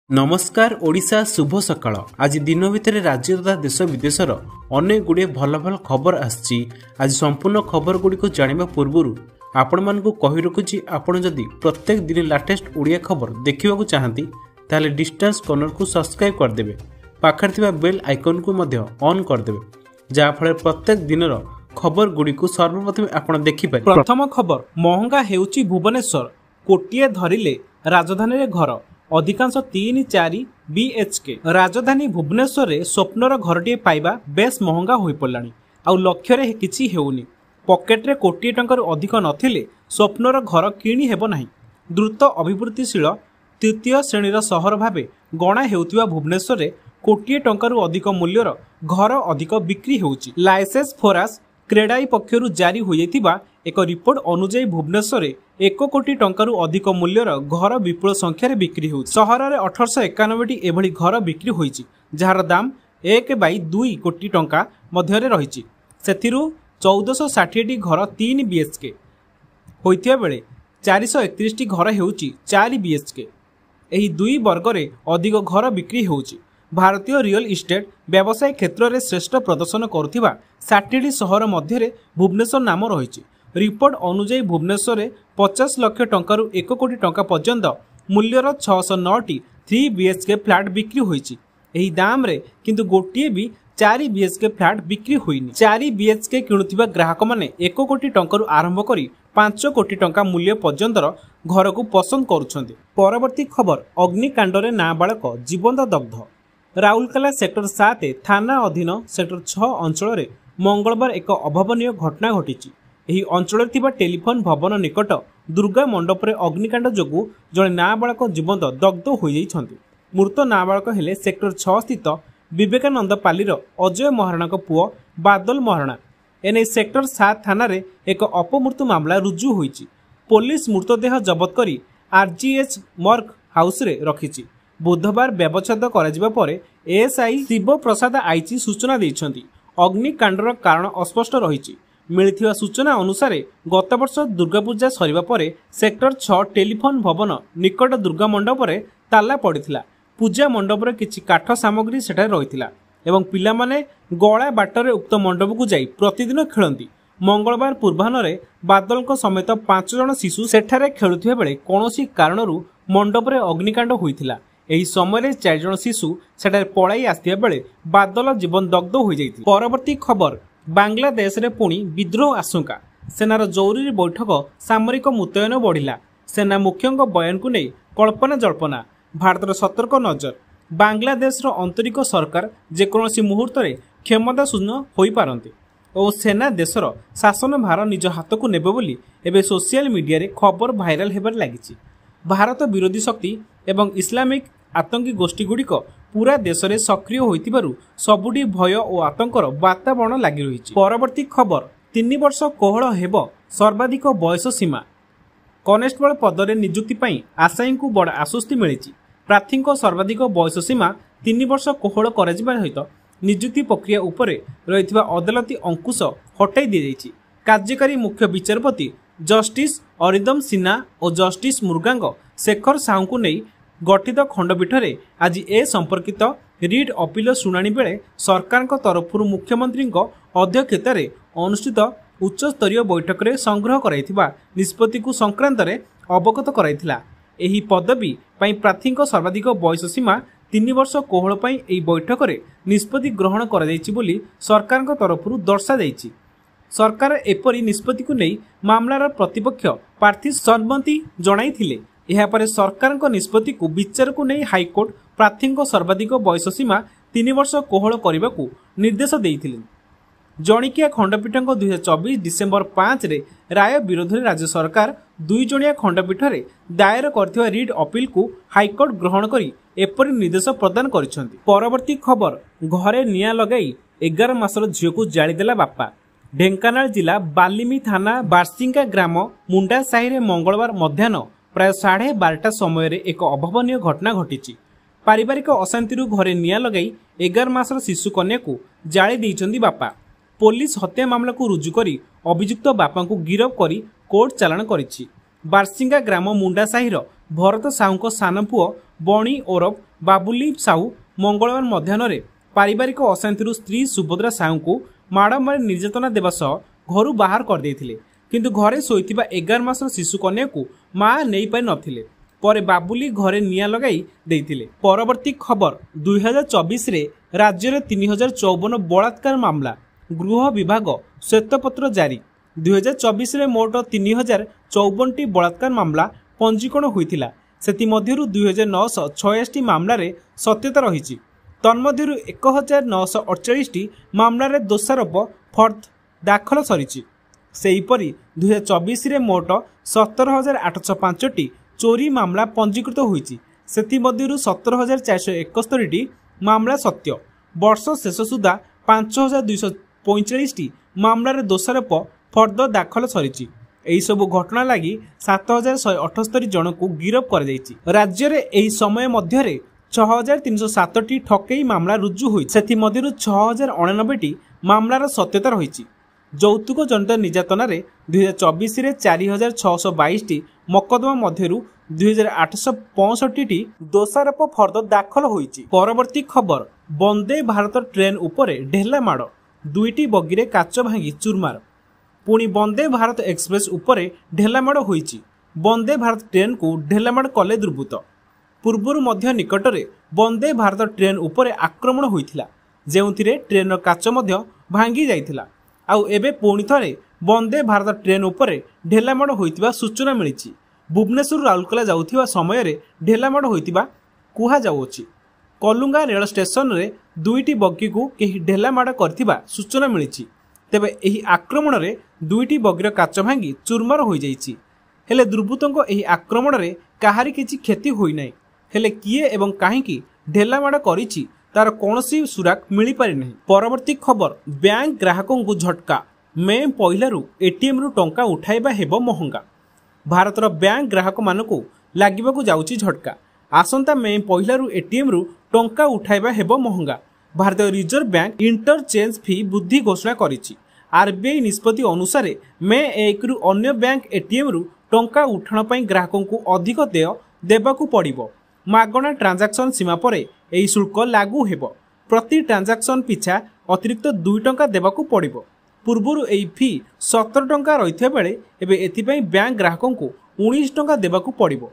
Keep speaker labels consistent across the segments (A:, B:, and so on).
A: नमस्कार ओडिशा शुभ सकाळ। आज दिन भितर राज्य तथा देश विदेशर अनेक गुड़े भल भल खबर आछि। आज संपूर्ण खबर गुड़ी को जानिबा पूर्वरु आपण मानकु कहि रखुछि, आपण जदि प्रत्येक दिन लेटेस्ट ओडिया खबर देखिबाकू चाहंती ताले डिस्टेंस कॉर्नर को सब्सक्राइब कर देबे, पाखर थिबा बेल आइकन को मध्य ऑन कर देबे, जा फळे प्रत्येक दिनर खबर गुड़ी को सर्वप्रथम आपण देखि पारे। प्रथम खबर, महंगा हेउछि भुवनेश्वर, कोटिए धरिले राजधानी रे घर, अधिकांश 3-4 BHK। राजधानी भुवनेश्वर स्वप्नर घरटे पाइबा बेस महंगा हो पड़ानी। आउ लक्ष्य किछि हेउनी, पकेट्रे कोटी टंकार अधिक नथिले स्वप्नर घर किणी हेबो नाही। द्रुत अभिवृद्धिशील तृतीय श्रेणीर सहर भावे गणा हेउथिबा भुवनेश्वर कोटी टंकार अधिक मूल्यर घर अधिक बिक्री हेउछि। लाइसेंस फोरास क्रेडाई पक्षरु जारी होइथिबा एक रिपोर्ट अनुसार भुवनेश्वर 1 कोटी टंकारु अधिक मूल्यर घर विपुल संख्यार बिक्री होउछि। सहर में 1891 एभली घर बिक्री होइछि, जार दाम 1/2 कोटी टंका मध्य रहिछि। सेथिरु 1460 घर 3 BHK होइथिबा बेले 431 घर हेउछि 4 BHK। एही दुई वर्गरे अधिक घर बिक्री होउछि। भारतीय रियल इस्टेट व्यवसाय क्षेत्र में श्रेष्ठ प्रदर्शन करुथिबा 60 सहर मध्य भुवनेश्वर नाम रही। रिपोर्ट अनुसार भुवनेश्वर 50 लाख टंकारु 1 कोटी टंका पर्यंत मूल्यर 609 3 BHK फ्लैट बिक्री होइछि। एही दाम रे किंतु गोटिए भी 4 BHK फ्लैट बिक्री होइनी। 4 BHK किणुथिबा ग्राहक माने 1 कोटी टंकारु आरंभ करी 5 कोटी टंका मूल्य पर्यंतर घर को पसंद करुछन्ते। परवर्ती खबर, अग्निकांड रे नाबालक जीवंत दग्ध। राउरकेला सेक्टर 7 थाना अधीन सेक्टर 6 अंचल मंगलवार एक अभावनीय घटना घटी। यही अंचल थिबा टेलीफोन भवन निकट दुर्गा मंडप रे अग्निकांड जोगु जड़े नाबालक जीवंत दग्ध हो जाइछन्ति। मृत नाबालक हेले सेक्टर 6 स्थित विवेकानंद पालीर अजय महाराणा पुओ बादल महाराणा। एने सेक्टर 7 थाना रे एक अपमृत्यु मामला रुजु होइछि। पुलिस मृतदेह जबत करी RGH मर्ग हाउस रे रखिछि। बुधवार व्यवच्छेद कराଯିबा परे एएसआई शिव प्रसाद आईची सूचना दैछन्ति। अग्निकांडर कारण अस्पष्ट रहिछि। मिलिथिबा सूचना अनुसार गत वर्ष दुर्गा पूजा सरिबा परे सेक्टर 6 टेलीफोन भवन निकट दुर्गा मंडप रे ताला पड़िथिला। पूजा मंडप रे किछि काठ सामग्री सेठा रहिथिला एवं पिला माने गळा बाटरे उक्त मंडप को जाई प्रतिदिन खेलंती। मंगलवार पूर्वाह्न बादलक समेत 5 जन शिशु सेठारे खेलुथिबा बेले कोनोसी कारणरू मंडप रे अग्निकांड होइथिला। एही समय 4 जन शिशु सेठारे पळाई आस्तिया बेले बादल जीवन दग्ध हो जाइथिले। परवर्ती खबर, बांग्लादेश रे पुणी विद्रोह आशंका। सेनार जरूरी बैठक सामरिक मुतयन बढ़िला। सेना मुख्यଙ୍କ बयान को नहीं कल्पना जल्पना। भारतर सतर्क नजर। बांग्लादेश रो आंतरिक सरकार जेकोसी मुहूर्त क्षमता शून्य होई पारंते और सेना देशर शासन भार निज हाथ को नेबे बोली एबे सोशल मीडिया रे खबर भाइराल हेबार लागिछि। भारत विरोधी शक्ति एवं इस्लामिक आतंकी गोष्ठी गुड़िक पूरा देश में सक्रिय होइतिबारु सबुठी भय और आतंकर वातावरण लगी रही। परवर्ती खबर, 3 वर्ष कोहल हेब सर्वाधिक बयस सीमा। कनेस्टेबल पदरे नियुक्ति पाई आशायी को बड़ आश्वस्ति मिली। प्रार्थी सर्वाधिक बयस सीमा 3 वर्ष कोहल कराजिबा सहित नियुक्ति प्रक्रिया उपरे रहिथिबा अदालती अंकुश हटाई दी जाइछि। कार्यकारी मुख्य विचारपति जस्टिस अरिदम सिन्हा और जस्टिस मुर्गांग शेखर साहू को नहीं गठित खंडपीठ रे आज ए संपर्कित रिट अपील शुणाणी बेले सरकार तरफ मुख्यमंत्री अध्यक्षतार अनुष्ठित उच्च स्तरीय बैठक रे संग्रह कराइथिबा निष्पत्ति को संक्रांत रे अवगत कराइथिला। एही पदवी पई प्रार्थी सर्वाधिक बयस सीमा 3 वर्ष कोहल पई एही बैठक रे निष्पत्ति ग्रहण करा जाइछि बोली सरकार तरफ दर्शा जाइछि। सरकार एपरी निष्पत्ति को नहीं मामलार प्रतिपक्ष प्रार्थी सहमति जणाइथिले। यापर सरकार निष्पत्ति को विचार को नहीं हाईकोर्ट प्रार्थी सर्वाधिक बयस सीमा 3 वर्ष कोहल करने को निर्देश देइथिले। जणिकिया खंडपीठ 2024 डिसेम्बर 5 रे राय विरोध में राज्य सरकार 2 जणिया खंडपीठ रे दायर करथिबा रिट अपील को हाईकोर्ट ग्रहण करी एपरी निर्देश प्रदान करिसेंती। परवर्ती खबर, घरे निया लगाई 11 मासर झियो को जाळीदेला बापा। ढेंकानाल जिला बालिमी थाना बारसिंगा ग्राम मुंडा साही रे मंगलवार मध्याह्न प्राय 12:30 समय एक अभावनीय घटना घटी। पारिवारिक अशांति घरे निया लगाई 11 मासर शिशु कन्या को जाली देइछन्ती बापा। पुलिस हत्या मामला को रुजु करी अभियुक्त बापा को गिरफ करी कोर्ट चालाण करिछि। बारसिंगा ग्राम मुंडा साही भरत साहू सान पुओ बणी ओरफ बाबुली साहू मंगलवार मध्याह्न पारिवारिक अशांति स्त्री सुभद्रा साहू को माड़ निर्यातना देवा सह घर बाहर करदे किंतु घरे शोइथिबा 11 मासर शिशु कन्या को मां नहीं पारि नथिले। परे बाबुली घरे निया लगाई देइथिले। परवर्ती खबर 2024 रे राज्य में 3054 बलात्कार मामला गृह विभाग श्वेतपत्र जारी। 2024 रे मोट 3054 बलात्कार मामला पंजीकरण होइथिला। सेतिमध्यरु 2986 मामलार सत्यता रही। तन्मध्यरु 1948 मामलार दोषारोप फर्द दाखल सरी। सेहीपरि 2024 रे मोट 17,805 चोरी मामला पंजीकृत होईछि। सेतिमध्यरु 17,471 मामला सत्य। वर्ष शेष सुधा 5,245 मामलार दोषारोप फर्द दाखल सरी। एही सबु घटना लगी 7,178 जन को गिरफ कर जाइछि। राज्य में एही समय मध्य 6,307 ठकेई मामला रुजु होई। सेतिमध्यरु 6,099 मामलार सत्यता रही। यौतुक जनित निर्यातना 2024 रे 4,622 मकदमा मध्यरु 2,865 दोषारोप फर्द दाखल होईछि। परवर्ती खबर वंदे भारत ट्रेन उपरे ढेला माड़ 2टी बगीरे काच भांगी चुरमार। पुणी वंदे भारत एक्सप्रेस उपरे ढेलामाड़ होईछि। वंदे भारत ट्रेन को ढेलामाड़ कले दुर्बृत्त। पूर्वरु मध्य निकटरे वंदे भारत ट्रेन उपरे आक्रमण होइथिला, जेउथिरे ट्रेन काच मध्य भांगी जाइथिला। आउ एबे पुणी थरे वंदे भारत ट्रेन उपरे ढेलामाड़ होइतिबा सूचना मिलिछि। भुवनेश्वर राउरकेला जाउथिबा समय रे ढेलामाड़ होइतिबा कुहा जाउछि। कलुंगा रेल स्टेशन रे 2टी बगी को केही ढेलामाड़ करथिबा सूचना मिलिछि। तेबे एही आक्रमण रे 2टी बगीर काच भांगी चुरमार हो जाइछि। हेले दुर्बृत्तों एही आक्रमण रे काहारी किछि क्षति होई नै। हेले किए एवं काहेकि ढेलामाड़ करिछि तार कौनसी सुराग मिली पारि नहीं। परवर्ती खबर बैंक ग्राहकों को झटका। मे पहिलारु एटीएम रु टंका उठाइबा हेबो महंगा। भारतर बैंक ग्राहक मानकु लागिबाकु जाउछि झटका। आसंता मे पहिलारु एटीएम रु टंका उठाइबा हेबो महंगा। भारतीय रिजर्व बैंक इंटरचेंज फी वृद्धि घोषणा करिछि। आरबीआई निष्पत्ति अनुसार मे 1 रु अन्य बैंक एटीएम रु टंका उठाण पई ग्राहकों को अधिक देय देबाकू पड़िबो। मागणा ट्रांजैक्शन सीमा परे एही शुल्क लागू हेबो। प्रति ट्रांजैक्शन पिछा अतिरिक्त 2 टंका देबाकू पड़िबो। पूर्वरु एही फी 17 टंका रहिथिबा बेले एबे एथिपई बैंक ग्राहकों को 19 टंका देबाकू पड़िबो।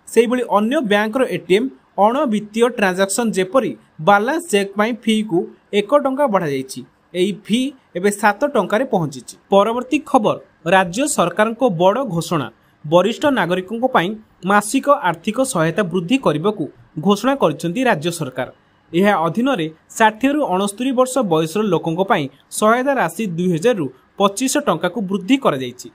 A: सेही भली अन्य बैंक रो एटीएम अण वित्तीय ट्रांजैक्शन जेपरी बैलेंस चेक पई फी को 1 टंका बढ़ा जाइछि। एही फी एबे 7 टंका रे पहुंचिछि। परवर्ती खबर राज्य सरकार को बड़ घोषणा। वरिष्ठ नागरिकों पई मासिक आर्थिक सहायता वृद्धि करने घोषणा करिसेंती राज्य सरकार। यह अधीन 60 रु 69 वर्ष बयसर लोकों पई सहायता राशि 2000 रु 2500 टंका को वृद्धि करा जाइछि।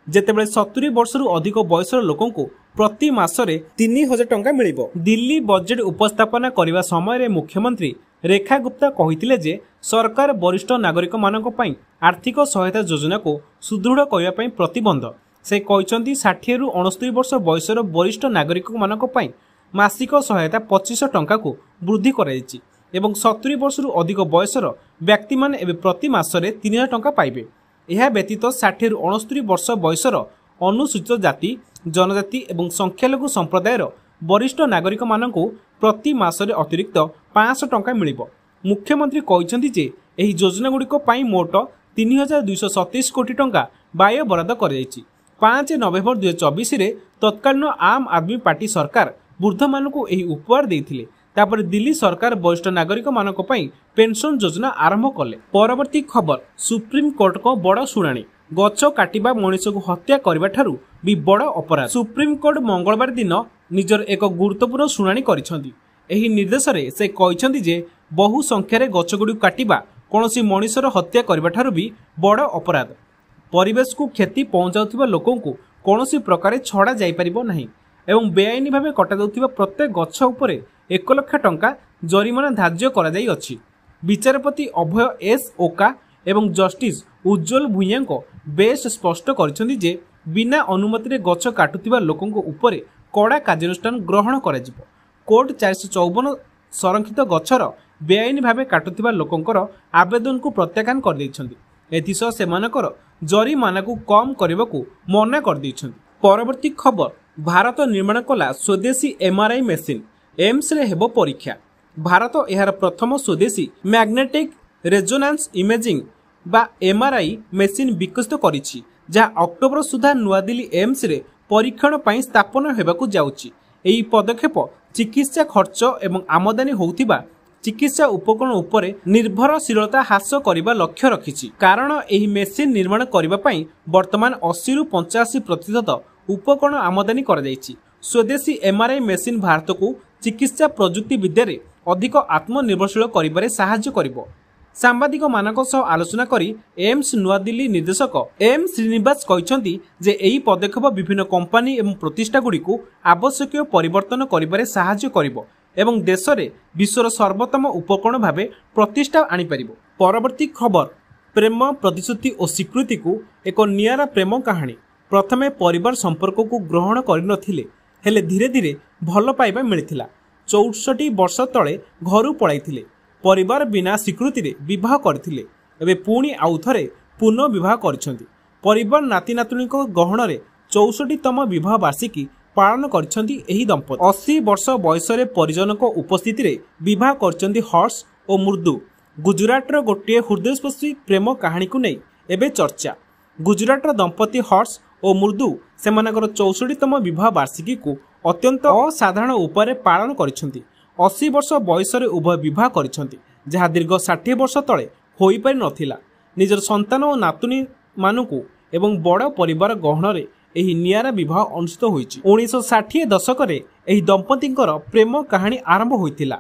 A: जेतेबेले 70 वर्ष रु अधिक बयसर लोकों को प्रति मासरे 3000 टंका मिलिबो। दिल्ली बजेट उपस्थापना करिबा समय रे मुख्यमंत्री रेखा गुप्ता कहिथिले जे सरकार वरिष्ठ नागरिक मानक पई आर्थिक सहायता योजना को सुदृढ़ करिबा पई प्रतिबद्ध। से कहते 60 रु 69 वर्ष बयसर वरिष्ठ नागरिक मानक पई मासिक सहायता 2500 टंका को वृद्धि कराइछि एवं 70 वर्ष रु अधिक बयसर व्यक्ति माने एबे प्रति मासरे 3000 टंका पाइबे। यह व्यतीत 60 रु 69 वर्ष बयसर अनुसूचित जाति जनजाति एवं संख्यालघु संप्रदायर वरिष्ठ नागरिक मानकु प्रति मासरे अतिरिक्त 500 टंका मिलिबो। मुख्यमंत्री कहते जे एही योजना गुड़िक पई मोट 3227 कोटी टंका व्यय बराद कराଯାଇଛି। 5 नवेम्बर 2024 रे तत्कालीन आम आदमी पार्टी सरकार वृद्ध मानकु एही उपहार देइथिले। तापर दिल्ली सरकार वरिष्ठ नागरिक मानक पई पेंशन योजना आरंभ कले। परवर्ती खबर सुप्रीम कोर्ट को बड़ शुणाणी। गछ काटिबा मनुष्य को हत्या करबा ठारू भी बड़ अपराध। सुप्रीम कोर्ट मंगलवार दिन निजर एक गुरुत्वपूर्ण शुणाणी करिसेंती। एही निर्देश रे से कहिसेंती जे बहु संख्यारे गछगुडी काटिबा कोनोसी मनुष्यर हत्या करबा ठारू भी बड़ अपराध। परिवेश को क्षति पहुंचाउथिबा लोकों को कोनोसी प्रकार छड़ा जाई परिबो नाही एवं बेआईनी भावे कटा जाउथिबा प्रत्येक गछ उपरे 1 लाख टंका जरिमाना धार्य करा जाई अछि। विचारपति अभय एस ओका एवं जस्टिस उज्जवल भुइयां को बेस स्पष्ट करिसेंती जे बिना अनुमति रे गछ काटुथिबा लोकों को उपरे कड़ा कार्यानुष्ठान ग्रहण करा जिवो। कोर्ट 454 संरक्षित गछर बेआईनी भावे काटुथिबा लोकोंकर आवेदन को प्रत्याख्यान कर दैछंती। एथिसह सेमानकर जरिमाना को कम करने को मना कर दैछंती। परवर्ती खबर भारत निर्माण कला स्वदेशी एमआरआई मेसिन। एम्स रे हेबो परीक्षा। भारत एहार प्रथम स्वदेशी मैग्नेटिक रेजोनेंस इमेजिंग बा एमआरआई मेसिन विकसित करिछि, जहाँ अक्टोबर सुधा नुआदिल्ली एम्स रे परीक्षण ପାଇଁ ସ୍ଥାପନ ହେବାକୁ ଯାଉଛି। ଏହି ପଦକ୍ଷେପ ଚିକିତ୍ସା ଖର୍ଚ୍ଚ ଏବଂ ଆମଦାନୀ ହେଉଥିବା ଚିକିତ୍ସା ଉପକରଣ ଉପରେ ନିର୍ଭରଶୀଳତା ହ୍ରାସ କରିବା ଲକ୍ଷ୍ୟ ରଖିଛି। କାରଣ ଏହି ମେସିନ୍ ନିର୍ମାଣ କରିବା ପାଇଁ ବର୍ତ୍ତମାନ 80 ରୁ 85% ଉପକରଣ ଆମଦାନୀ କରାଯାଇଛି। ସ୍ୱଦେଶୀ ଏମଆରଆଇ ମେସିନ୍ ଭାରତକୁ ଚିକିତ୍ସା ପ୍ରଯୁକ୍ତି ବିଦ୍ୟାରେ ଅଧିକ ଆତ୍ମନିର୍ଭରଶୀଳ କରିବାରେ ସାହାଯ୍ୟ କରିବ। ସାମ୍ବାଦିକମାନଙ୍କ ସହ ଆଲୋଚନା କରି ଏମ୍ସ ନୂଆଦିଲ୍ଲୀ ନିର୍ଦ୍ଦେଶକ ଏମ୍ ଶ୍ରୀନିବାସ କହିଛନ୍ତି ଯେ ଏହି ପଦକ୍ଷେପ ବିଭିନ୍ନ କମ୍ପାନୀ ଏବଂ ପ୍ରତିଷ୍ଠାଗୁଡ଼ିକୁ ଆବଶ୍ୟକୀୟ ପରିବର୍ତ୍ତନ କରିବାରେ ସାହାଯ୍ୟ କରିବ ଏବଂ ଦେଶରେ ବିଶ୍ୱର ସର୍ବୋତ୍ତମ ଉପକରଣ ଭାବେ ପ୍ରତିଷ୍ଠା ଆଣିପାରିବ। ପରବର୍ତ୍ତୀ ଖବର, ପ୍ରେମ, ପ୍ରତିଶ୍ରୁତି ଓ ସ୍ୱୀକୃତିକୁ ଏକ ନିଆରା ପ୍ରେମ କାହାଣୀ। ପ୍ରଥମେ ପରିବାର ସମ୍ପର୍କକୁ ଗ୍ରହଣ କରିନଥିଲେ, ହେଲେ ଧୀରେ ଧୀରେ ଭଲ ପାଇବା ମିଳିଥିଲା। 64 ବର୍ଷ ତଳେ ଘରୁ ପଳାଇଥିଲେ, ପରିବାର ବିନା ସ୍ୱୀକୃତିରେ ବିବାହ କରିଥିଲେ, ଏବେ ପୁଣି ଆଉ ଥରେ ପୁନଃ ବିବାହ କରିଛନ୍ତି। ପରିବାର ନାତି ନାତୁଣୀଙ୍କ ଗହଣରେ 64ତମ ବିବାହ ବାର୍ଷିକୀ ପାଳନ କରିଛନ୍ତି ଏହି ଦମ୍ପତି। 80 ବର୍ଷ ବୟସରେ ପରିଜନଙ୍କ ଉପସ୍ଥିତିରେ ବିବାହ କରିଛନ୍ତି ହର୍ଷ ଓ ମୃଦୁ। ଗୁଜରାଟର ଗୋଟିଏ ହୃଦୟସ୍ପର୍ଶୀ ପ୍ରେମ କାହାଣୀକୁ ନେଇ ଏବେ ଚର୍ଚ୍ଚା। ଗୁଜରାଟର ଦମ୍ପତି ହର୍ଷ ଓ ମୃଦୁ ସେମାନଙ୍କର 64ତମ ବିବାହ ବାର୍ଷିକୀକୁ ଅତ୍ୟନ୍ତ ଅସାଧାରଣ ଉପାୟରେ ପାଳନ କରିଛନ୍ତି। 80 ବର୍ଷ ବୟସରେ ଉଭୟ ବିବାହ କରିଛନ୍ତି, ଯାହା ଦୀର୍ଘ 60 ବର୍ଷ ତଳେ ହୋଇପାରି ନଥିଲା। ନିଜର ସନ୍ତାନ ଓ ନାତୁଣୀ ମାନଙ୍କୁ ଏବଂ ବଡ଼ ପରିବାର ଗହଣରେ ଏହି ନିଆରା ବିବାହ ଅନୁଷ୍ଠିତ ହୋଇଛି। 1960 ଦଶକରେ ଏହି ଦମ୍ପତିଙ୍କର ପ୍ରେମ କାହାଣୀ ଆରମ୍ଭ ହୋଇଥିଲା।